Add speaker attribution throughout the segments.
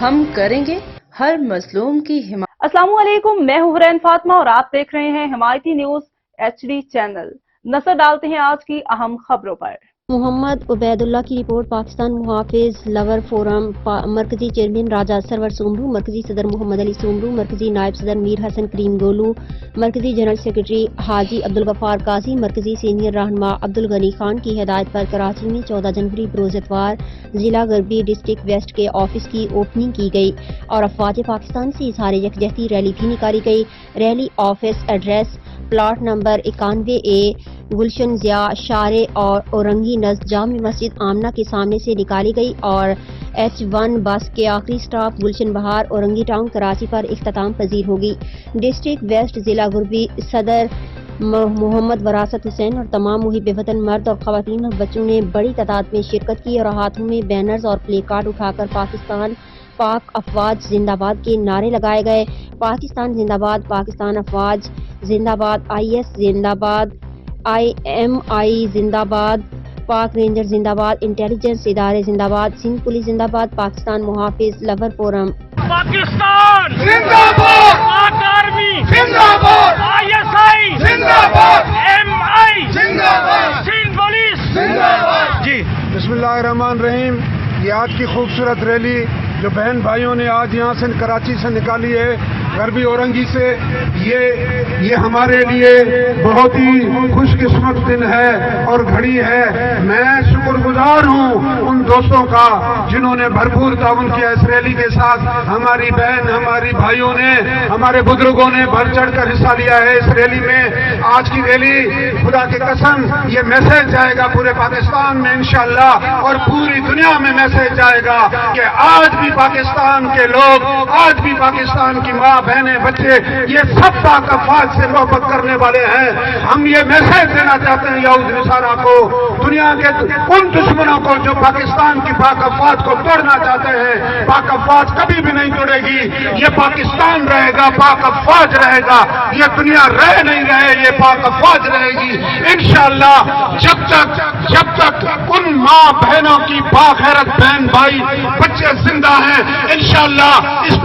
Speaker 1: ہم کریں گے ہر مظلوم کی حمایت۔
Speaker 2: السلام علیکم، میں ہوں حرین فاطمہ اور آپ دیکھ رہے ہیں حمایتی نیوز HD چینل۔ نظر ڈالتے ہیں آج کی اہم خبروں پر۔
Speaker 3: محمد عبید اللہ کی رپورٹ۔ پاکستان محافظ لور فورم مرکزی چیئرمین راجہ سرور سومرو، مرکزی صدر محمد علی سومرو، مرکزی نائب صدر میر حسن کریم گولو، مرکزی جنرل سیکرٹری حاجی عبدالغفار قاضی، مرکزی سینئر رہنما عبدالغنی خان کی ہدایت پر کراچی میں 14 جنوری بروز اتوار ضلع غربی ڈسٹرکٹ ویسٹ کے آفس کی اوپننگ کی گئی اور افواج پاکستان سے اظہار یکجہتی ریلی بھی نکالی گئی۔ Rally office address plot number 91A Gulshan Zia شارع اور اورنگی نزد جامع مسجد آمنہ کے سامنے سے نکالی گئی اور H1 بس کے آخری سٹاپ گلشن بہار اورنگی ٹاؤن کراچی پر اختتام پذیر ہوگی۔ ڈسٹرکٹ ویسٹ ضلع غربی صدر محمد وراثت حسین اور تمام محب وطن مرد اور خواتین اور بچوں نے بڑی تعداد میں شرکت کی اور ہاتھوں میں بینرز اور پلے کارڈ اٹھا کر پاکستان پاک افواج زندہ باد کے نعرے لگائے گئے۔ پاکستان زندہ باد، پاکستان افواج زندہ باد، IS زندہ باد، IMI زندہ باد، پاک رینجر زندہ باد، انٹیلیجنس ادارے زندہ باد، سندھ پولیس زندہ باد، پاکستان محافظ لور فورم
Speaker 4: پاکستان زندہ باد، پاک آرمی زندہ باد، ISI زندہ باد، MI زندہ باد، سندھ پولیس زندہ باد۔ جی
Speaker 5: بسم اللہ الرحمن الرحیم۔ یہ آج کی خوبصورت ریلی جو بہن بھائیوں نے آج یہاں سے کراچی سے نکالی ہے غربی اورنگی سے، یہ ہمارے لیے بہت ہی خوش قسمت دن ہے اور گھڑی ہے۔ میں شکر گزار ہوں ان دوستوں کا جنہوں نے بھرپور تعاون کیا اس ریلی کے ساتھ۔ ہماری بہن، ہماری بھائیوں نے، ہمارے بزرگوں نے بڑھ چڑھ کر حصہ لیا ہے اس ریلی میں۔ آج کی ریلی خدا کی قسم یہ میسج جائے گا پورے پاکستان میں انشاءاللہ اور پوری دنیا میں میسج جائے گا کہ آج بھی پاکستان کے لوگ، آج بھی پاکستان کی ماں بہنیں بچے یہ سب پاک افواج سے محبت کرنے والے ہیں۔ ہم یہ میسج دینا چاہتے ہیں یہود نصارہ کو، دنیا کے ان دشمنوں کو جو پاکستان کی پاک افواج کو توڑنا چاہتے ہیں۔ پاک افواج کبھی بھی نہیں توڑے گی، یہ پاکستان رہے گا، پاک افواج رہے گا، یہ دنیا رہ نہیں رہے، یہ پاک افواج رہے گی انشاءاللہ۔ جب تک ان ماں بہنوں کی باغیرت بہن بھائی بچے زندہ ہیں انشاءاللہ اس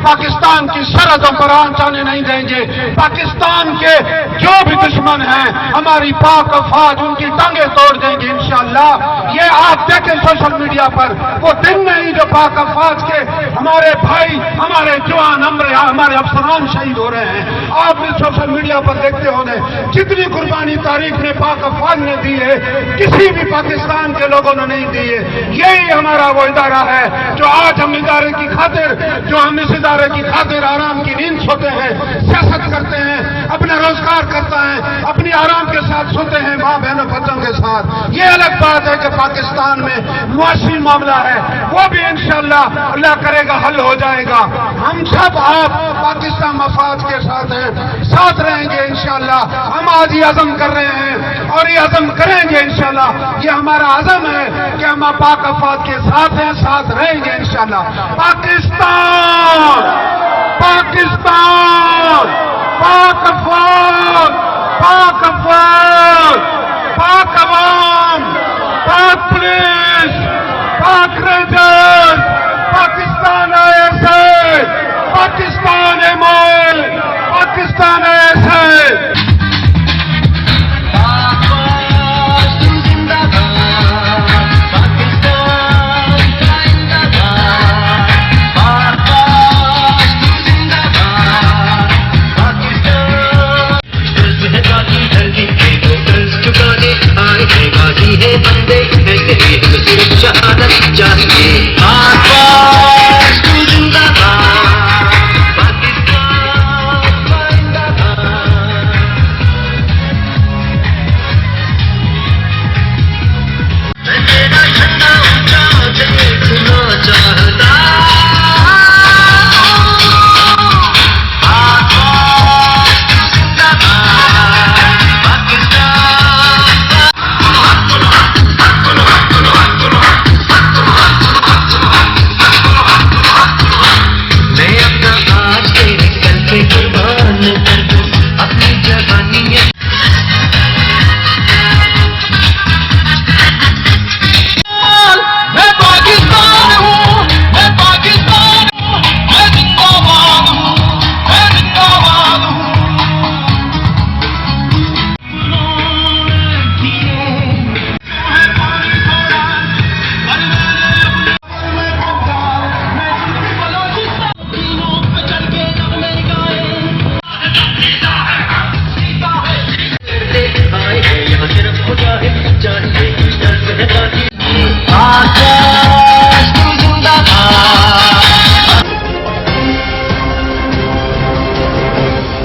Speaker 5: پاکستان کی سرحدوں پر آنچ آنے نہیں دیں گے۔ پاکستان کے جو بھی دشمن ہیں ہماری پاک افواج ان کی ٹانگیں توڑ دیں گے انشاءاللہ۔ یہ آپ دیکھیں سوشل میڈیا پر وہ دن نہیں جو پاک افواج کے ہمارے بھائی، ہمارے جوان، ہمارے افسران شہید ہو رہے ہیں۔ آپ بھی سوشل میڈیا پر دیکھتے ہوں گے جتنی قربانی تاریخ نے پاک افواج نے دی ہے کسی بھی پاکستان کے لوگوں نے نہیں دی ہے۔ یہی ہمارا وہ ادارہ ہے جو آج ہم ادارے کی خاطر، جو ہم اس ادارے کی خاطر آرام کی نیند سوتے ہیں، سیاست کرتے ہیں، اپنا روزگار کرتا ہے، اپنی آرام کے ساتھ سوتے ہیں ماں بہنوں بچوں کے ساتھ۔ یہ الگ بات ہے کہ پاکستان میں معاشی معاملہ ہے وہ بھی انشاءاللہ اللہ کرے گا حل ہو جائے گا۔ ہم سب آپ پاکستان مفاد کے ساتھ ہیں، ساتھ رہیں گے انشاءاللہ۔ ہم آج یہ عزم کر رہے ہیں اور یہ عزم کریں گے انشاءاللہ۔ یہ ہمارا عزم ہے کہ ہم پاک افواج کے ساتھ ہیں، ساتھ رہیں گے انشاءاللہ۔ پاکستان، پاکستان، پاک افواج، پاک افواج، پاک عوام، پاک پولیس، پاک ranger, Pakistan ISI، Pakistan MI، Pakistan ISI۔
Speaker 6: بندے شہادت جاری